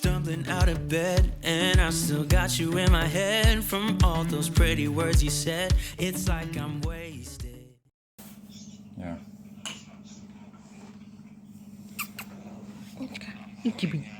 stumbling out of bed, and I still got you in my head from all those pretty words you said. It's like I'm wasted. Yeah. İki bin.